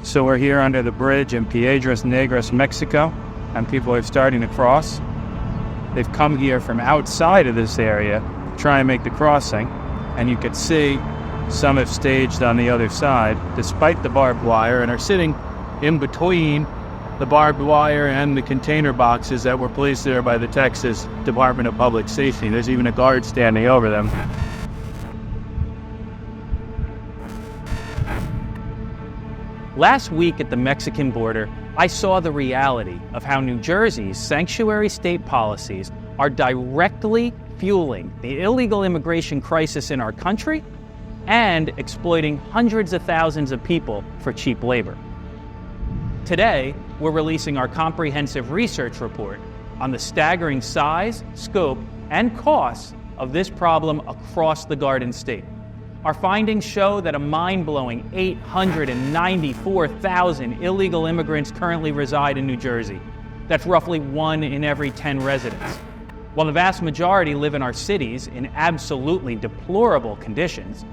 So we're here under the bridge in Piedras Negras, Mexico, and people are starting to cross. They've come here from outside of this area to try and make the crossing, and you can see some have staged on the other side, despite the barbed wire, and are sitting in between the barbed wire and the container boxes that were placed there by the Texas Department of Public Safety. There's even a guard standing over them. Last week at the Mexican border, I saw the reality of how New Jersey's sanctuary state policies are directly fueling the illegal immigration crisis in our country and exploiting hundreds of thousands of people for cheap labor. Today, we're releasing our comprehensive research report on the staggering size, scope, and costs of this problem across the Garden State. Our findings show that a mind-blowing 894,000 illegal immigrants currently reside in New Jersey. That's roughly 1 in every 10 residents. While the vast majority live in our cities in absolutely deplorable conditions,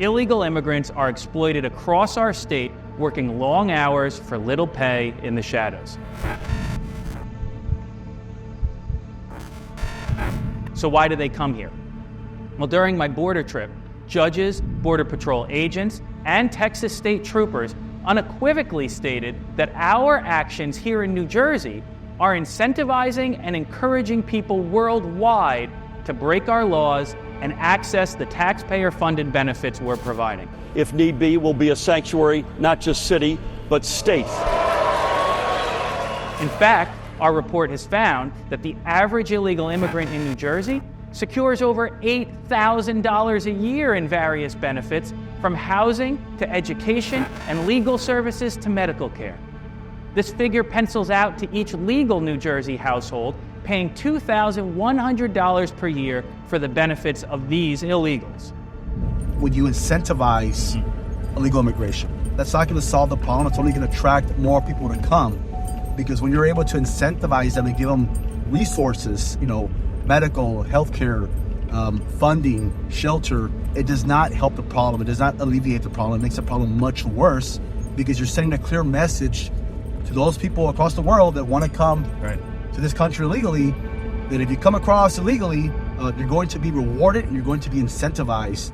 illegal immigrants are exploited across our state, working long hours for little pay in the shadows. So why do they come here? Well, during my border trip, judges, Border Patrol agents, and Texas state troopers unequivocally stated that our actions here in New Jersey are incentivizing and encouraging people worldwide to break our laws and access the taxpayer-funded benefits we're providing. If need be, we'll be a sanctuary, not just city, but state. In fact, our report has found that the average illegal immigrant in New Jersey secures over $8,000 a year in various benefits, from housing to education and legal services to medical care. This figure pencils out to each legal New Jersey household paying $2,100 per year for the benefits of these illegals. When you incentivize illegal immigration, that's not going to solve the problem. It's only going to attract more people to come, because when you're able to incentivize them and give them resources, medical, healthcare, funding, shelter, it does not help the problem. It does not alleviate the problem. It makes the problem much worse, because you're sending a clear message to those people across the world that want to come to this country illegally, that if you come across illegally, you're going to be rewarded and you're going to be incentivized.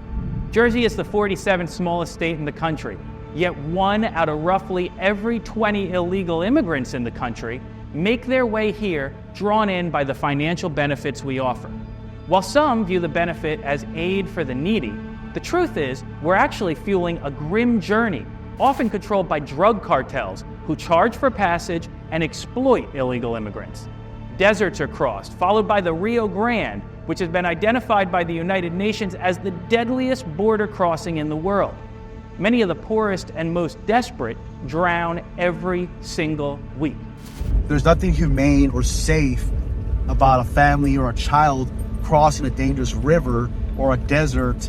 Jersey is the 47th smallest state in the country, yet 1 out of roughly every 20 illegal immigrants in the country make their way here, drawn in by the financial benefits we offer. While some view the benefit as aid for the needy, the truth is we're actually fueling a grim journey, often controlled by drug cartels who charge for passage and exploit illegal immigrants. Deserts are crossed, followed by the Rio Grande, which has been identified by the United Nations as the deadliest border crossing in the world. Many of the poorest and most desperate drown every single week. There's nothing humane or safe about a family or a child crossing a dangerous river or a desert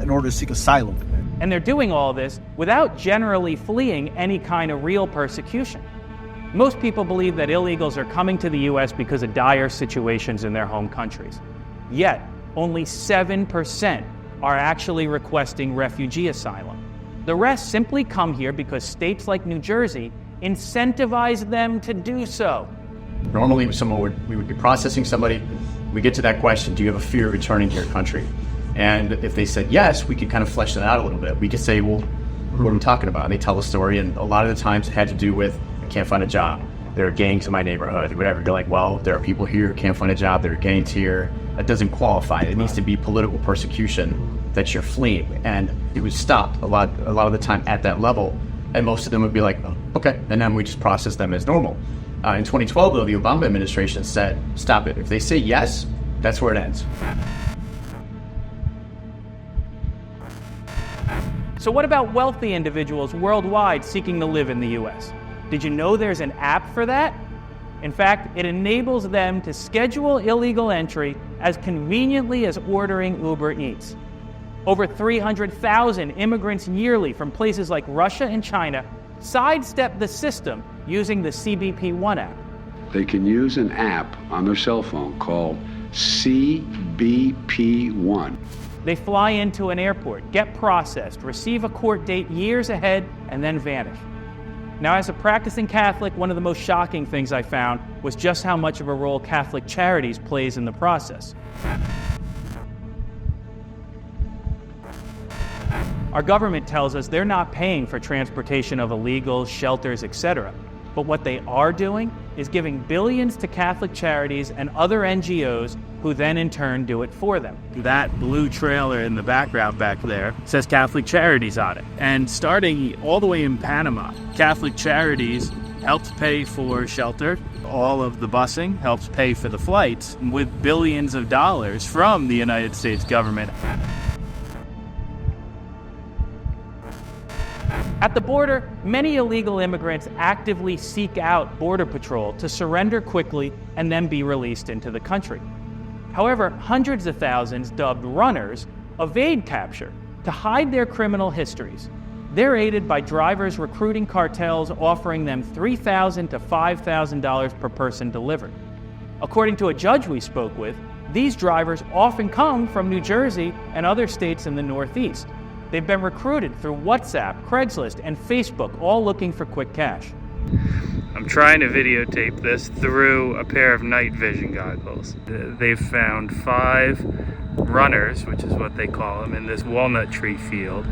in order to seek asylum. And they're doing all this without generally fleeing any kind of real persecution. Most people believe that illegals are coming to the U.S. because of dire situations in their home countries. Yet, only 7% are actually requesting refugee asylum. The rest simply come here because states like New Jersey incentivize them to do so. Normally, we would be processing somebody. We get to that question, do you have a fear of returning to your country? And if they said yes, we could kind of flesh that out a little bit. We could say, well, what are we talking about? And they tell a story, and a lot of the times it had to do with, I can't find a job. There are gangs in my neighborhood, whatever. They're like, well, there are people here who can't find a job. There are gangs here. That doesn't qualify. It needs to be political persecution that you're fleeing. And it was stopped a lot of the time at that level. And most of them would be like, oh, okay. And then we just process them as normal. In 2012, though, the Obama administration said, stop it. If they say yes, that's where it ends. So what about wealthy individuals worldwide seeking to live in the U.S.? Did you know there's an app for that? In fact, it enables them to schedule illegal entry as conveniently as ordering Uber Eats. Over 300,000 immigrants yearly from places like Russia and China sidestep the system using the CBP-1 app. They can use an app on their cell phone called CBP-1. They fly into an airport, get processed, receive a court date years ahead, and then vanish. Now, as a practicing Catholic, one of the most shocking things I found was just how much of a role Catholic Charities plays in the process. Our government tells us they're not paying for transportation of illegals, shelters, etc. But what they are doing is giving billions to Catholic Charities and other NGOs who then in turn do it for them. That blue trailer in the background back there says Catholic Charities on it. And starting all the way in Panama, Catholic Charities helps pay for shelter. All of the busing helps pay for the flights with billions of dollars from the United States government. At the border, many illegal immigrants actively seek out Border Patrol to surrender quickly and then be released into the country. However, hundreds of thousands, dubbed runners, evade capture to hide their criminal histories. They're aided by drivers recruiting cartels offering them $3,000 to $5,000 per person delivered. According to a judge we spoke with, these drivers often come from New Jersey and other states in the Northeast. They've been recruited through WhatsApp, Craigslist, and Facebook, all looking for quick cash. I'm trying to videotape this through a pair of night vision goggles. They've found 5 runners, which is what they call them, in this walnut tree field.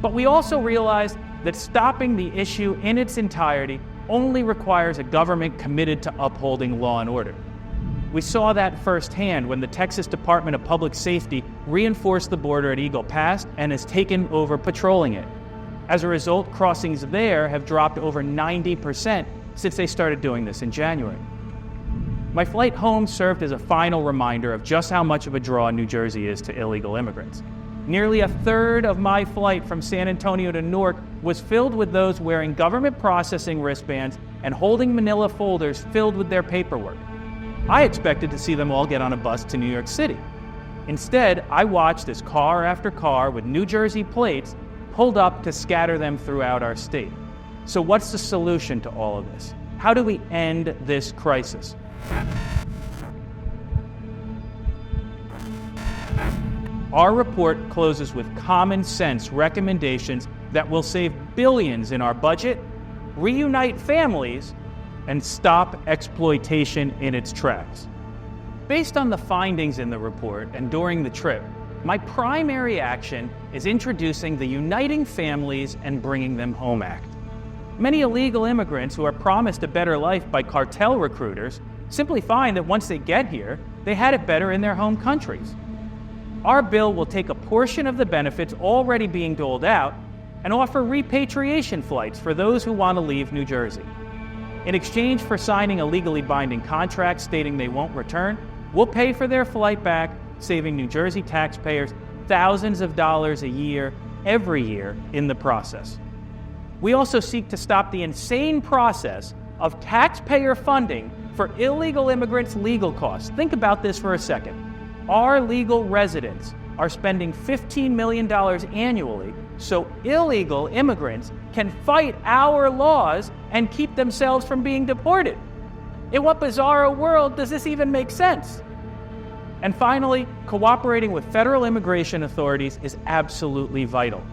But we also realized that stopping the issue in its entirety only requires a government committed to upholding law and order. We saw that firsthand when the Texas Department of Public Safety reinforced the border at Eagle Pass and has taken over patrolling it. As a result, crossings there have dropped over 90% since they started doing this in January. My flight home served as a final reminder of just how much of a draw New Jersey is to illegal immigrants. Nearly a third of my flight from San Antonio to Newark was filled with those wearing government processing wristbands and holding manila folders filled with their paperwork. I expected to see them all get on a bus to New York City. Instead, I watched as car after car with New Jersey plates pulled up to scatter them throughout our state. So what's the solution to all of this? How do we end this crisis? Our report closes with common sense recommendations that will save billions in our budget, reunite families, and stop exploitation in its tracks. Based on the findings in the report and during the trip, my primary action is introducing the Uniting Families and Bringing Them Home Act. Many illegal immigrants who are promised a better life by cartel recruiters simply find that once they get here, they had it better in their home countries. Our bill will take a portion of the benefits already being doled out and offer repatriation flights for those who want to leave New Jersey. In exchange for signing a legally binding contract stating they won't return, we'll pay for their flight back, saving New Jersey taxpayers thousands of dollars a year, every year, in the process. We also seek to stop the insane process of taxpayer funding for illegal immigrants' legal costs. Think about this for a second. Our legal residents are spending $15 million annually so illegal immigrants can fight our laws and keep themselves from being deported. In what bizarre world does this even make sense? And finally, cooperating with federal immigration authorities is absolutely vital.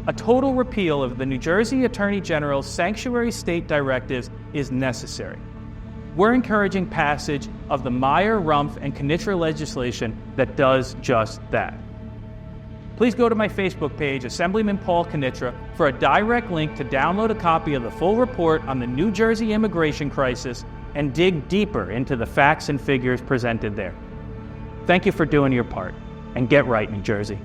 A total repeal of the New Jersey Attorney General's sanctuary state directives is necessary. We're encouraging passage of the Meyer, Rumpf, and Kanitra legislation that does just that. Please go to my Facebook page, Assemblyman Paul Kanitra, for a direct link to download a copy of the full report on the New Jersey immigration crisis and dig deeper into the facts and figures presented there. Thank you for doing your part, and get right, New Jersey.